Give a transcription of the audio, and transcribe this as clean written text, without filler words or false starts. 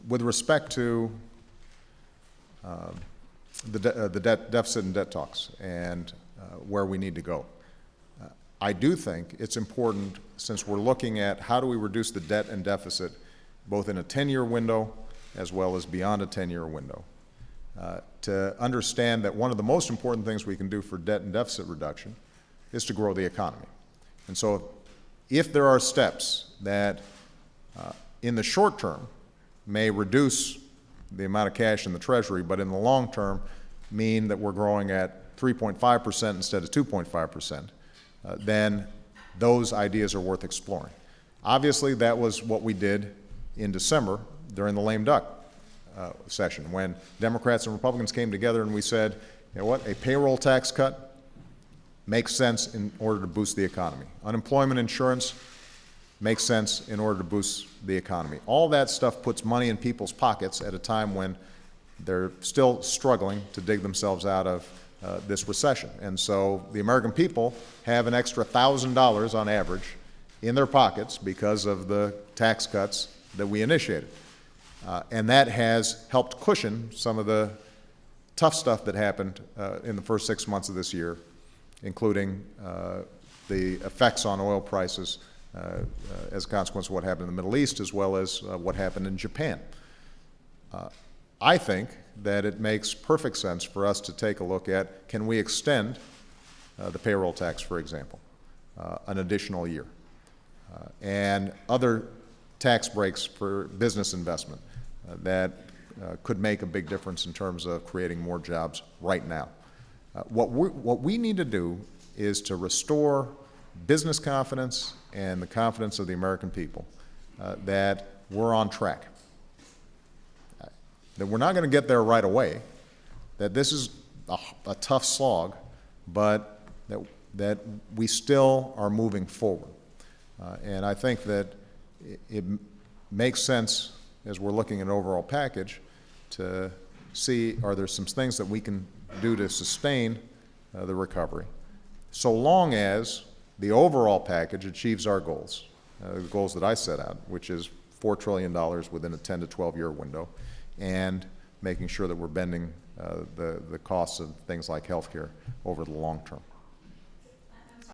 with respect to the debt deficit and debt talks and where we need to go, I do think it's important, since we're looking at how do we reduce the debt and deficit both in a 10-year window as well as beyond a 10-year window, to understand that one of the most important things we can do for debt and deficit reduction is to grow the economy. And so if there are steps that in the short term may reduce the amount of cash in the Treasury, but in the long term mean that we're growing at 3.5% instead of 2.5%, then those ideas are worth exploring. Obviously, that was what we did in December during the lame duck session, when Democrats and Republicans came together and we said, you know what, a payroll tax cut makes sense in order to boost the economy. Unemployment insurance makes sense in order to boost the economy. All that stuff puts money in people's pockets at a time when they're still struggling to dig themselves out of this recession. And so the American people have an extra $1,000 on average in their pockets because of the tax cuts that we initiated. And that has helped cushion some of the tough stuff that happened in the first 6 months of this year, including the effects on oil prices as a consequence of what happened in the Middle East, as well as what happened in Japan. I think that it makes perfect sense for us to take a look at, can we extend the payroll tax, for example, an additional year, and other tax breaks for business investment that could make a big difference in terms of creating more jobs right now. What we need to do is to restore business confidence and the confidence of the American people that we're on track, that we're not going to get there right away, that this is a tough slog, but that we still are moving forward. And I think that it makes sense, as we're looking at an overall package, to see, are there some things that we can do to sustain the recovery, so long as the overall package achieves our goals, the goals that I set out, which is $4 trillion within a 10 to 12-year window, and making sure that we're bending the costs of things like health care over the long term.